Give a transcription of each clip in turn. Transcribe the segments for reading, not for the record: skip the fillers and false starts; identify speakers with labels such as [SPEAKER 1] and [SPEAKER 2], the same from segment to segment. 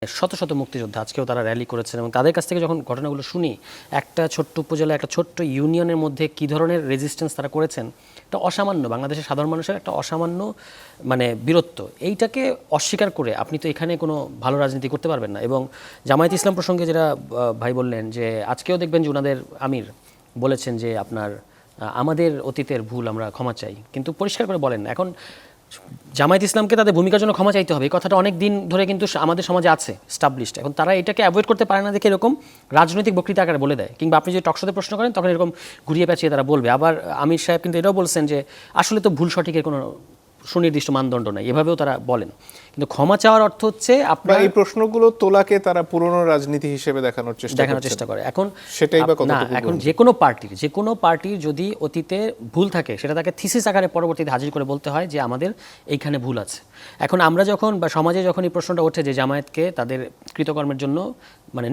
[SPEAKER 1] শত শত মুক্তিযোদ্ধা আজকেও তারা র্যালি করেছেন এবং তাদের কাছ থেকে যখন ঘটনাগুলো শুনি একটা ছোট্ট উপজেলা একটা ছোট্ট ইউনিয়নের মধ্যে কী ধরনের রেজিস্ট্যান্স তারা করেছেন এটা অসামান্য বাংলাদেশের সাধারণ মানুষের একটা অসামান্য বীরত্ব এইটাকে অস্বীকার করে আপনি তো এখানে কোনো ভালো রাজনীতি করতে পারবেন না। এবং জামায়াত ইসলাম প্রসঙ্গে যেটা ভাই বললেন যে আজকেও দেখবেন যে ওনাদের আমির বলেছেন যে আপনার আমাদের অতীতের ভুল আমরা ক্ষমা চাই, কিন্তু পরিষ্কার করে বলেন না। এখন জামায়াত ইসলামকে তাদের ভূমিকার জন্য ক্ষমা চাইতে হবে, এই কথাটা অনেক দিন ধরে কিন্তু আমাদের সমাজে আছে স্টাবলিশড। এখন তারা এটাকে অ্যাভয়েড করতে পারে না দেখে এরকম রাজনৈতিক বক্তৃতা আকারে বলে দেয়, কিংবা আপনি যদি টকশোতে প্রশ্ন করেন তখন এরকম ঘুরিয়ে পেঁচিয়ে তারা বলবে। আবার আমির সাহেব কিন্তু এটাও বলছেন যে আসলে তো ভুল সঠিকের কোনো সুনির্দিষ্ট মানদণ্ড নাই, এভাবেও তারা বলেন। কিন্তু ক্ষমা চাওয়ার অর্থ হচ্ছে আপনার
[SPEAKER 2] এই প্রশ্নগুলো তোলাকে তারা পুরনো রাজনীতি হিসেবে দেখানোর চেষ্টা
[SPEAKER 1] করে। এখন
[SPEAKER 2] সেটাই বা
[SPEAKER 1] না, এখন যে কোনো পার্টির যদি অতীতে ভুল থাকে সেটা তাকে থিসিস আকারে পরবর্তীতে হাজির করে বলতে হয় যে আমাদের এইখানে ভুল আছে। এখন আমরা যখন বা সমাজে যখন এই প্রশ্নটা ওঠে যে জামায়াতকে তাদের কৃতকর্মের জন্য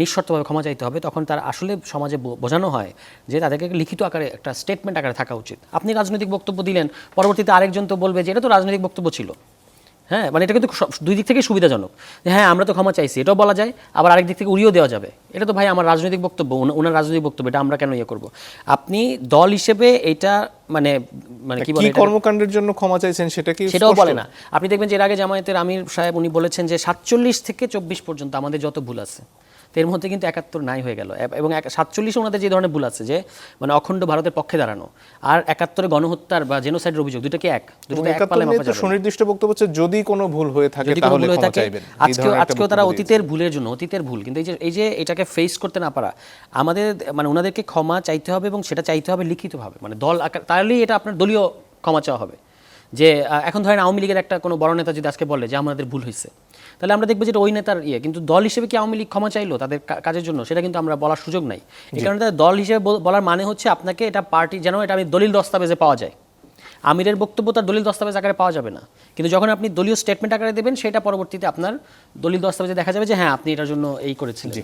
[SPEAKER 1] নিঃশর্তভাবে ক্ষমা চাইতে হবে, তখন তার আসলে সমাজে বোঝানো হয় যে তাদেরকে লিখিত আকারে একটা স্টেটমেন্ট আকারে থাকা উচিত। আপনি রাজনৈতিক বক্তব্য দিলেন, পরবর্তীতে আরেকজন তো বলবে যে এটা তো রাজনৈতিক বক্তব্য ছিল। হ্যাঁ, এটা কিন্তু দুই দিক থেকে সুবিধাজনক যে হ্যাঁ আমরা তো ক্ষমা চাইছি এটাও বলা যায়, আবার আরেক দিক থেকে উড়িয়েও দেওয়া যাবে এটা তো ভাই আমার রাজনৈতিক বক্তব্য, ওনার রাজনৈতিক বক্তব্য, এটা আমরা কেন করব। আপনি দল হিসেবে এটা কি বলে
[SPEAKER 2] কর্মকাণ্ডের জন্য ক্ষমা চাইছেন সেটাও
[SPEAKER 1] বলে না। আপনি দেখবেন যে এর আগে জামায়াতের আমির সাহেব উনি বলেছেন যে 47 থেকে 24 পর্যন্ত আমাদের যত ভুল আছে এর মধ্যে কিন্তু 71 নাই হয়ে গেল। এবং 47 ওনাদের যে ধরনের ভুল আছে যে অখণ্ড ভারতের পক্ষে দাঁড়ানো, আর 71 গণহত্যার বা জেনোসাইডের অভিযোগ, দুটোকে এক পালে মাপা যাবে।
[SPEAKER 2] সুনির্দিষ্ট বক্তব্য হচ্ছে যদি কোনো ভুল হয়ে থাকে তাহলে ক্ষমা চাইবেন।
[SPEAKER 1] আজকেও তারা অতীতের ভুলের জন্য অতীতের ভুল, কিন্তু এই যে এটাকে ফেস করতে না পারা, আমাদের ওনাদেরকে ক্ষমা চাইতে হবে এবং সেটা চাইতে হবে লিখিতভাবে, দল আকার, তাহলেই এটা আপনার দলীয় ক্ষমা চাওয়া হবে। যে এখন ধরেন আওয়ামী লীগের একটা কোনো বড় নেতা যদি আজকে বলে যে আমাদের ভুল হয়েছে, তাহলে আমরা দেখবো যেটা ওই নেতার কিন্তু দল হিসেবে কি আওয়ামী লীগ ক্ষমা চাইলো তাদের কাজের জন্য, সেটা কিন্তু আমরা বলার সুযোগ নাই। এই কারণে তাদের দল হিসেবে বলার মানে হচ্ছে আপনাকে এটা পার্টি যেন এটা আমি দলিল দস্তাবেজে পাওয়া যায়। আমিরের বক্তব্য তার দলিল দস্তাবেজ আকারে পাওয়া যাবে না, কিন্তু যখন আপনি দলীয় স্টেটমেন্ট আকারে দেবেন সেটা পরবর্তীতে আপনার দলিল দস্তাবেজে দেখা যাবে যে হ্যাঁ আপনি এটার জন্য এই করেছিলেন।